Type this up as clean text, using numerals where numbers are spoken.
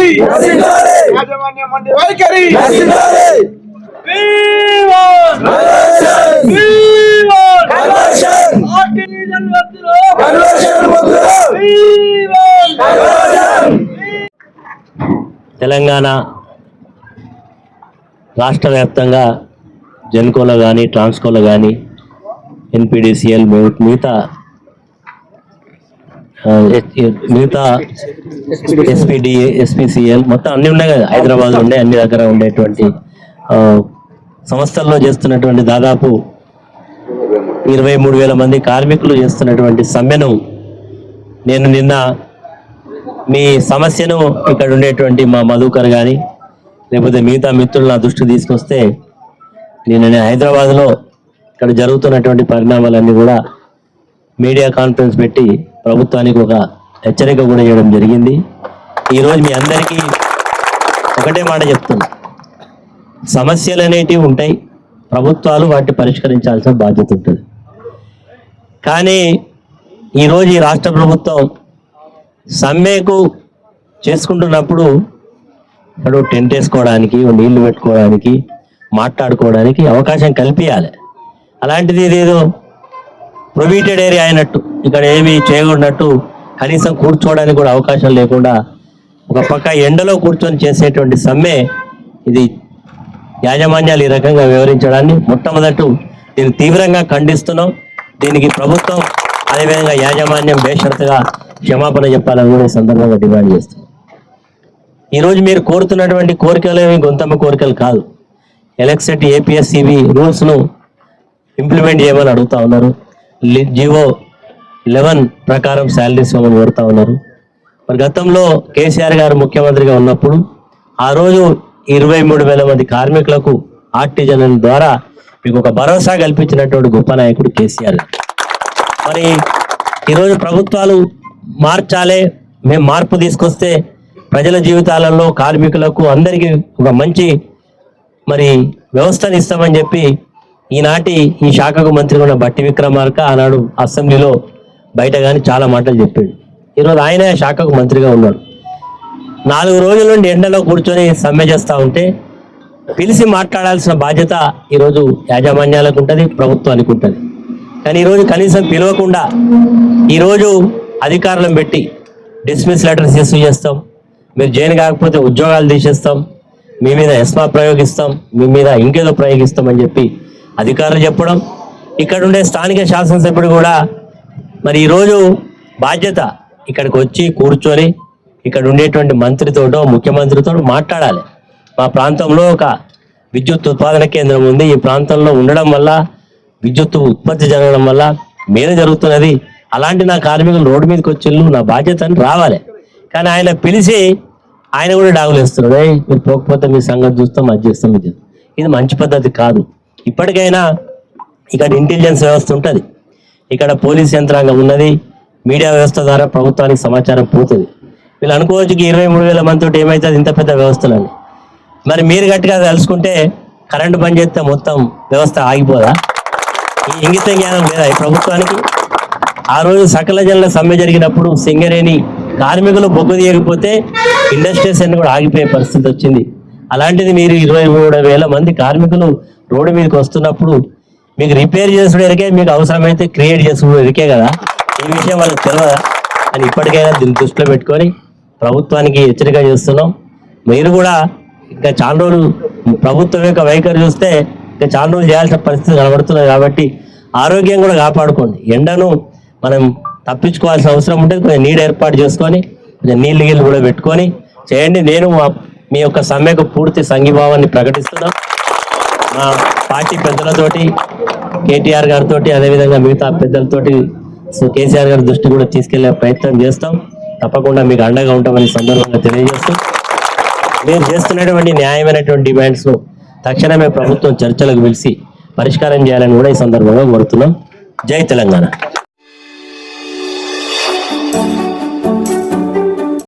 వైఖరి యాజమాన్య మండలి వైఖరి తెలంగాణ రాష్ట్ర వ్యాప్తంగా జెన్కోలో కానీ ట్రాన్స్కోలో కానీ ఎన్పిడిసిఎల్ మిగతా ఎస్పీసీఎల్ మొత్తం అన్నీ ఉన్నాయి కదా, హైదరాబాద్ ఉండే అన్ని దగ్గర ఉండేటువంటి సంస్థల్లో చేస్తున్నటువంటి దాదాపు 23,000 మంది కార్మికులు చేస్తున్నటువంటి సమ్మెను నేను నిన్న మీ సమస్యను ఇక్కడ ఉండేటువంటి మా మధుకర్ కానీ లేకపోతే మిగతా మిత్రులు నా దృష్టి తీసుకొస్తే నేను హైదరాబాద్లో ఇక్కడ జరుగుతున్నటువంటి పరిణామాలన్నీ కూడా మీడియా కాన్ఫరెన్స్ పెట్టి ప్రభుత్వానికి ఒక హెచ్చరిక కూడా చేయడం జరిగింది. ఈరోజు మీ అందరికీ ఒకటే మాట చెప్తున్నా, సమస్యలు అనేటివి ఉంటాయి, ప్రభుత్వాలు వాటిని పరిష్కరించాల్సిన బాధ్యత ఉంటుంది. కానీ ఈరోజు ఈ రాష్ట్ర ప్రభుత్వం సమ్మెకు చేసుకుంటున్నప్పుడు ఇక్కడ టెంట్ వేసుకోవడానికి, నీళ్లు పెట్టుకోవడానికి, మాట్లాడుకోవడానికి అవకాశం కల్పించాలి. అలాంటిది ఇదేదో ప్రొహిబిటెడ్ ఏరియా అయినట్టు ఇక్కడ ఏమి చేయకూడనట్టు కనీసం కూర్చోవడానికి కూడా అవకాశం లేకుండా ఒక పక్క ఎండలో కూర్చొని చేసేటువంటి సమ్మె ఇది యాజమాన్యాలు ఈ రకంగా వివరించడాన్ని మొట్టమొదట దీన్ని తీవ్రంగా ఖండిస్తున్నాం. దీనికి ప్రభుత్వం అదేవిధంగా యాజమాన్యం బేషరతుగా క్షమాపణ చెప్పాలని కూడా ఈ సందర్భంగా డిమాండ్ చేస్తున్నాం. ఈరోజు మీరు కోరుతున్నటువంటి కోరికలు ఏమి గొంతమ్మ కోరికలు కాదు. ఎలక్ట్రిసిటీ ఏపీఎస్సీబీ రూల్స్ను ఇంప్లిమెంట్ చేయమని అడుగుతా ఉన్నారు. జీవో 11 ప్రకారం శాలరీస్ ఇవ్వమని కోరుతా ఉన్నారు. మరి గతంలో కేసీఆర్ గారు ముఖ్యమంత్రిగా ఉన్నప్పుడు ఆ రోజు 23,000 మంది కార్మికులకు ఆర్టిజన్ ద్వారా మీకు ఒక భరోసా కల్పించినటువంటి గొప్ప నాయకుడు కేసీఆర్. మరి ఈరోజు ప్రభుత్వాలు మార్చాలే, మేము మార్పు తీసుకొస్తే ప్రజల జీవితాలలో కార్మికులకు అందరికీ ఒక మంచి మరి వ్యవస్థను ఇస్తామని చెప్పి ఈనాటి ఈ శాఖకు మంత్రి ఉన్న బట్టి విక్రమార్క ఆనాడు అసెంబ్లీలో బయట కానీ చాలా మాటలు చెప్పాడు. ఈరోజు ఆయన శాఖకు మంత్రిగా ఉన్నాడు. 4 రోజుల నుండి ఎండలో కూర్చొని సమ్మె చేస్తూ ఉంటే పిలిచి మాట్లాడాల్సిన బాధ్యత ఈరోజు యాజమాన్యాలకు ఉంటుంది, ప్రభుత్వానికి ఉంటుంది. కానీ ఈరోజు కనీసం పిలవకుండా ఈరోజు అధికారులను పెట్టి డిస్మిస్ లెటర్స్ ఇష్యూ చేస్తాం, మీరు జైన్ కాకపోతే ఉద్యోగాలు తీసేస్తాం, మీ మీద ఎస్మా ప్రయోగిస్తాం, మీ మీద ఇంకేదో ప్రయోగిస్తామని చెప్పి అధికారులు చెప్పడం. ఇక్కడ ఉండే స్థానిక శాసనసభ్యుడు కూడా మరి ఈరోజు బాధ్యత ఇక్కడికి వచ్చి కూర్చొని ఇక్కడ ఉండేటువంటి మంత్రితోటో ముఖ్యమంత్రితో మాట్లాడాలి. మా ప్రాంతంలో ఒక విద్యుత్ ఉత్పాదన కేంద్రం ఉంది, ఈ ప్రాంతంలో ఉండడం వల్ల విద్యుత్ ఉత్పత్తి జరగడం వల్ల మేలు జరుగుతున్నది, అలాంటి నా కార్మికులు రోడ్డు మీదకి వచ్చిళ్ళు, నా బాధ్యత అని రావాలి. కానీ ఆయన పిలిచి ఆయన కూడా డాగులు వేస్తున్నాడు, మీరు పోకపోతే మీ సంగతి చూస్తాం, అది చేస్తాం, ఇది మంచి పద్ధతి కాదు. ఇప్పటికైనా ఇక్కడ ఇంటెలిజెన్స్ వ్యవస్థ ఉంటుంది, ఇక్కడ పోలీస్ యంత్రాంగం ఉన్నది, మీడియా వ్యవస్థ ద్వారా ప్రభుత్వానికి సమాచారం పోతుంది. వీళ్ళు అనుకోవచ్చు 23,000 మందితో ఏమవుతుంది ఇంత పెద్ద వ్యవస్థలని. మరి మీరు గట్టిగా తెలుసుకుంటే కరెంటు పని చేస్తే మొత్తం వ్యవస్థ ఆగిపోదా? ఈ ఇంగిత జ్ఞానం లేదా ఈ ప్రభుత్వానికి? ఆ రోజు సకల జనుల సమ్మె జరిగినప్పుడు సింగరేణి కార్మికులు బొగ్గు తీయకపోతే ఇండస్ట్రీస్ అన్ని కూడా ఆగిపోయే పరిస్థితి వచ్చింది. అలాంటిది మీరు 23,000 మంది కార్మికులు రోడ్డు మీదకి వస్తున్నప్పుడు మీకు రిపేర్ చేసుడు ఎరికే, మీకు అవసరమైతే క్రియేట్ చేసుడు ఎరికే కదా, ఈ విషయం వాళ్ళకి తెలియదా అని ఇప్పటికైనా దీన్ని దృష్టిలో పెట్టుకొని ప్రభుత్వానికి హెచ్చరిక చేస్తున్నాం. మీరు కూడా ఇంకా చాలా రోజులు ప్రభుత్వం యొక్క వైఖరి చూస్తే ఇంకా చాలా రోజులు చేయాల్సిన పరిస్థితి కనబడుతున్నది. కాబట్టి ఆరోగ్యం కూడా కాపాడుకోండి. ఎండను మనం తప్పించుకోవాల్సిన అవసరం ఉంటుంది, కొంచెం నీడ ఏర్పాటు చేసుకొని కొంచెం నీళ్ళు కూడా పెట్టుకొని చేయండి. నేను మీ యొక్క సమ్మెకు పూర్తి సంఘీభావాన్ని ప్రకటిస్తున్నాం. మా పార్టీ పెద్దలతోటి, కేటీఆర్ గారితో, అదేవిధంగా మిగతా పెద్దలతోటి కేసీఆర్ గారి దృష్టి కూడా తీసుకెళ్లే ప్రయత్నం చేస్తాం. తప్పకుండా మీకు అండగా ఉంటామని సందర్భంగా తెలియజేస్తూ, మీరు చేస్తున్నటువంటి న్యాయమైనటువంటి డిమాండ్స్ను తక్షణమే ప్రభుత్వం చర్చలకు పిలిచి పరిష్కారం చేయాలని కూడా ఈ సందర్భంగా కోరుతున్నాం. జై తెలంగాణ.